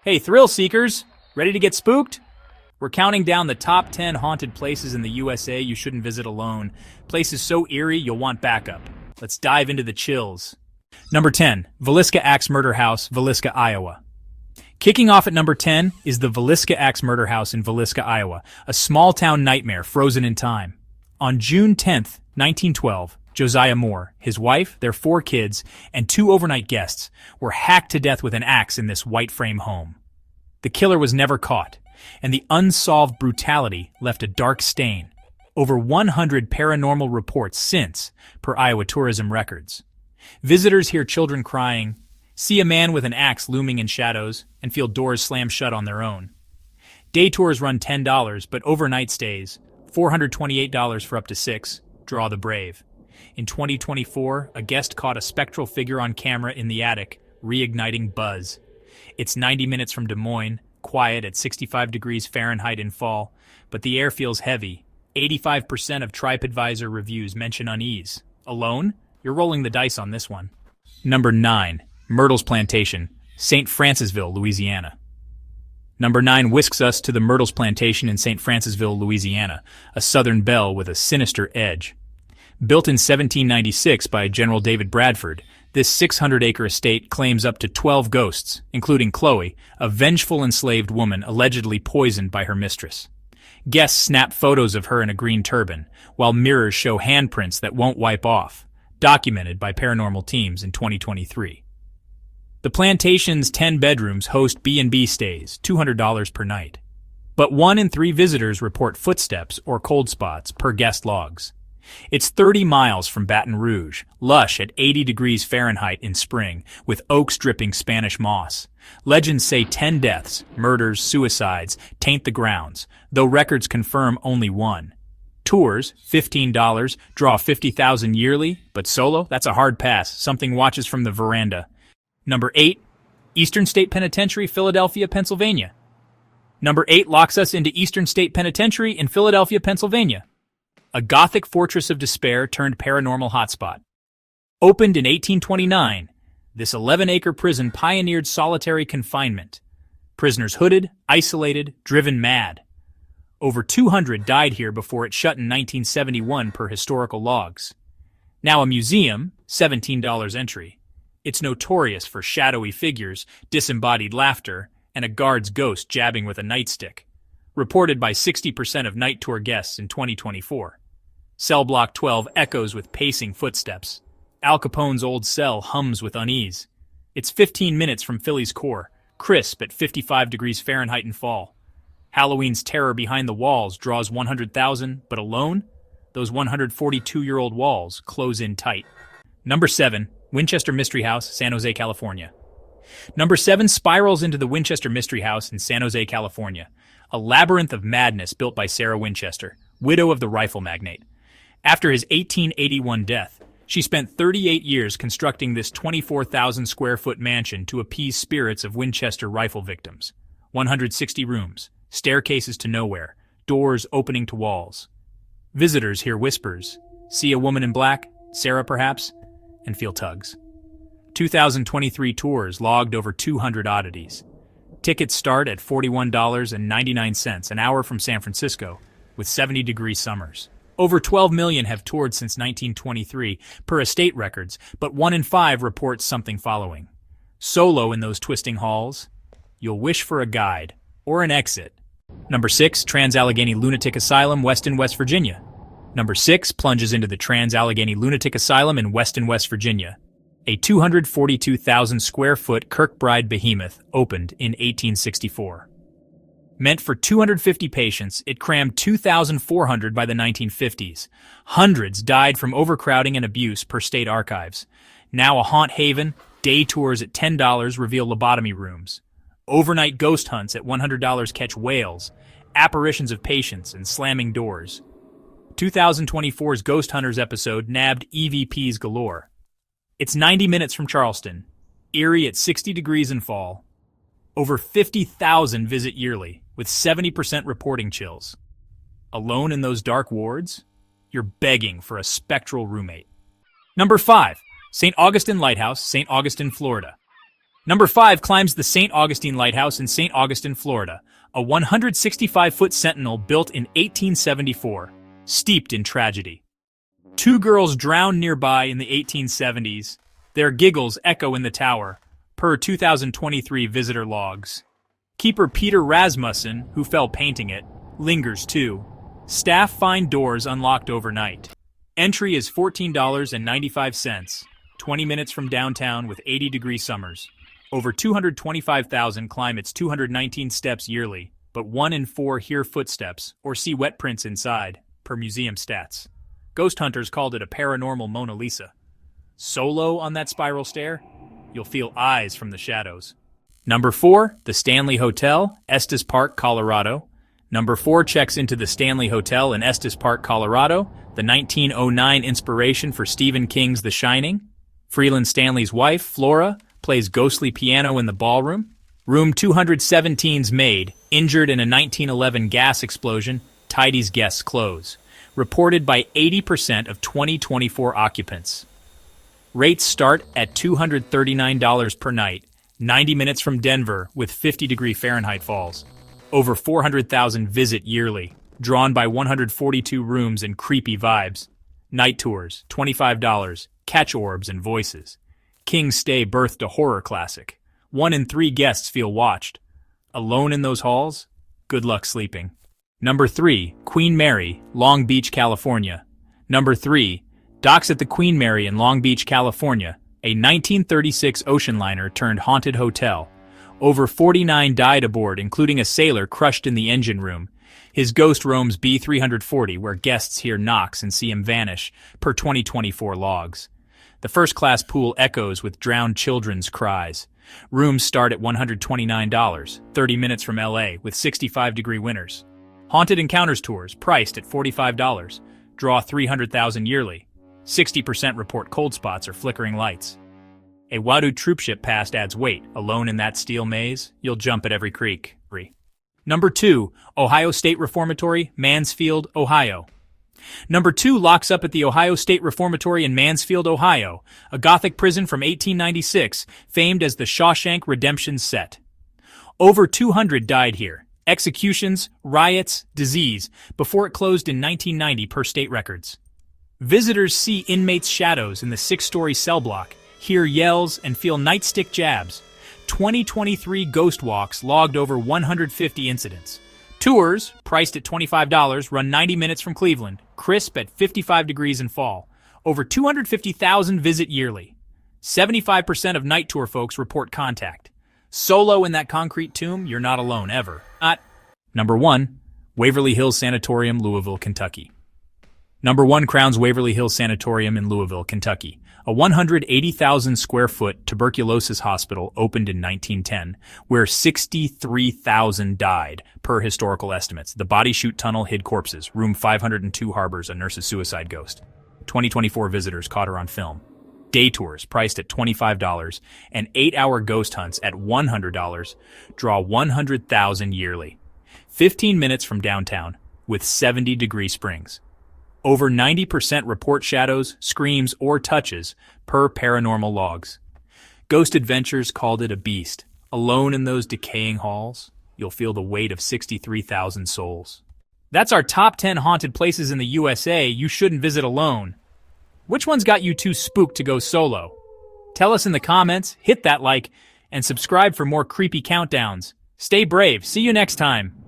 Hey, thrill seekers! Ready to get spooked? We're counting down the top 10 haunted places in the USA you shouldn't visit alone. Places so eerie you'll want backup. Let's dive into the chills. Number 10. Villisca Axe Murder House, Villisca, Iowa. Kicking off at number 10 is the Villisca Axe Murder House in Villisca, Iowa, a small-town nightmare frozen in time. On June 10th, 1912, Josiah Moore, his wife, their 4 kids, and 2 overnight guests were hacked to death with an axe in this white-frame home. The killer was never caught, and the unsolved brutality left a dark stain. Over 100 paranormal reports since, per Iowa tourism records. Visitors hear children crying, see a man with an axe looming in shadows, and feel doors slam shut on their own. Day tours run $10, but overnight stays, $428 for up to 6, draw the brave. In 2024, a guest caught a spectral figure on camera in the attic, reigniting buzz. It's 90 minutes from Des Moines, quiet at 65 degrees Fahrenheit in fall, but the air feels heavy. 85% of TripAdvisor reviews mention unease. Alone? You're rolling the dice on this one. Number 9. Myrtles Plantation, St. Francisville, Louisiana. Number 9 whisks us to the Myrtles Plantation in St. Francisville, Louisiana, a southern belle with a sinister edge. Built in 1796 by General David Bradford, this 600-acre estate claims up to 12 ghosts, including Chloe, a vengeful enslaved woman allegedly poisoned by her mistress. Guests snap photos of her in a green turban, while mirrors show handprints that won't wipe off, documented by paranormal teams in 2023. The plantation's 10 bedrooms host B&B stays, $200 per night. But 1 in 3 visitors report footsteps or cold spots per guest logs. It's 30 miles from Baton Rouge, lush at 80 degrees Fahrenheit in spring, with oaks dripping Spanish moss. Legends say 10 deaths, murders, suicides, taint the grounds, though records confirm only 1. Tours, $15, draw 50,000 yearly, but solo, that's a hard pass, something watches from the veranda. Number 8, Eastern State Penitentiary, Philadelphia, Pennsylvania. Number 8 locks us into Eastern State Penitentiary in Philadelphia, Pennsylvania. A Gothic fortress of despair turned paranormal hotspot. Opened in 1829, this 11-acre prison pioneered solitary confinement. Prisoners hooded, isolated, driven mad. Over 200 died here before it shut in 1971 per historical logs. Now a museum, $17 entry. It's notorious for shadowy figures, disembodied laughter, and a guard's ghost jabbing with a nightstick. Reported by 60% of night tour guests in 2024. Cell Block 12 echoes with pacing footsteps. Al Capone's old cell hums with unease. It's 15 minutes from Philly's core, crisp at 55 degrees Fahrenheit in fall. Halloween's terror behind the walls draws 100,000, but alone, those 142-year-old walls close in tight. Number 7, Winchester Mystery House, San Jose, California. Number 7 spirals into the Winchester Mystery House in San Jose, California, a labyrinth of madness built by Sarah Winchester, widow of the rifle magnate. After his 1881 death, she spent 38 years constructing this 24,000-square-foot mansion to appease spirits of Winchester rifle victims. 160 rooms, staircases to nowhere, doors opening to walls. Visitors hear whispers, see a woman in black, Sarah perhaps, and feel tugs. 2023 tours logged over 200 oddities. Tickets start at $41.99 an hour from San Francisco, with 70-degree summers. Over 12 million have toured since 1923, per estate records, but 1 in 5 reports something following. Solo in those twisting halls, you'll wish for a guide, or an exit. Number 6, Trans-Allegheny Lunatic Asylum, Weston, West Virginia. Number 6 plunges into the Trans-Allegheny Lunatic Asylum in Weston, West Virginia. A 242,000-square-foot Kirkbride behemoth opened in 1864. Meant for 250 patients, it crammed 2,400 by the 1950s. Hundreds died from overcrowding and abuse per state archives. Now a haunt haven, day tours at $10 reveal lobotomy rooms. Overnight ghost hunts at $100 catch whales, apparitions of patients, and slamming doors. 2024's Ghost Hunters episode nabbed EVPs galore. It's 90 minutes from Charleston, eerie at 60 degrees in fall. Over 50,000 visit yearly, with 70% reporting chills. Alone in those dark wards? You're begging for a spectral roommate. Number 5, St. Augustine Lighthouse, St. Augustine, Florida. Number 5 climbs the St. Augustine Lighthouse in St. Augustine, Florida, a 165-foot sentinel built in 1874, steeped in tragedy. 2 girls drowned nearby in the 1870s. Their giggles echo in the tower, per 2023 visitor logs. Keeper Peter Rasmussen, who fell painting it, lingers too. Staff find doors unlocked overnight. Entry is $14.95, 20 minutes from downtown with 80-degree summers. Over 225,000 climb its 219 steps yearly, but 1 in 4 hear footsteps or see wet prints inside, per museum stats. Ghost hunters called it a paranormal Mona Lisa. Solo on that spiral stair? You'll feel eyes from the shadows. Number 4, the Stanley Hotel, Estes Park, Colorado. Number 4 checks into the Stanley Hotel in Estes Park, Colorado, the 1909 inspiration for Stephen King's The Shining. Freeland Stanley's wife, Flora, plays ghostly piano in the ballroom. Room 217's maid, injured in a 1911 gas explosion, tidies guests' clothes. Reported by 80% of 2024 occupants. Rates start at $239 per night, 90 minutes from Denver with 50-degree Fahrenheit falls. Over 400,000 visit yearly, drawn by 142 rooms and creepy vibes. Night tours, $25, catch orbs and voices. King's Stay birthed a horror classic. 1 in 3 guests feel watched. Alone in those halls? Good luck sleeping. Number 3, Queen Mary, Long Beach, California. Number 3, docks at the Queen Mary in Long Beach, California, a 1936 ocean liner turned haunted hotel. Over 49 died aboard, including a sailor crushed in the engine room. His ghost roams B340, where guests hear knocks and see him vanish, per 2024 logs. The first-class pool echoes with drowned children's cries. Rooms start at $129, 30 minutes from LA, with 65-degree winters. Haunted Encounters tours, priced at $45, draw 300,000 yearly. 60% report cold spots or flickering lights. A Wadu troopship past adds weight. Alone in that steel maze, you'll jump at every creek. Number 2, Ohio State Reformatory, Mansfield, Ohio. Number 2 locks up at the Ohio State Reformatory in Mansfield, Ohio, a Gothic prison from 1896, famed as the Shawshank Redemption set. Over 200 died here. Executions, riots, disease, before it closed in 1990 per state records. Visitors see inmates' shadows in the 6-story cell block, hear yells, and feel nightstick jabs. 2023 ghost walks logged over 150 incidents. Tours, priced at $25, run 90 minutes from Cleveland, crisp at 55 degrees in fall. Over 250,000 visit yearly. 75% of night tour folks report contact. Solo in that concrete tomb, you're not alone ever. Number 1, Waverly Hills Sanatorium, Louisville, Kentucky. Number 1 crowns Waverly Hills Sanatorium in Louisville, Kentucky. A 180,000 square foot tuberculosis hospital opened in 1910, where 63,000 died, per historical estimates. The body chute tunnel hid corpses. Room 502 harbors a nurse's suicide ghost. 2024 visitors caught her on film. Day tours, priced at $25, and 8-hour ghost hunts at $100, draw 100,000 yearly. 15 minutes from downtown, with 70-degree springs. Over 90% report shadows, screams, or touches, per paranormal logs. Ghost Adventures called it a beast. Alone in those decaying halls, you'll feel the weight of 63,000 souls. That's our top 10 haunted places in the USA you shouldn't visit alone. Which one's got you too spooked to go solo? Tell us in the comments, hit that like, and subscribe for more creepy countdowns. Stay brave. See you next time.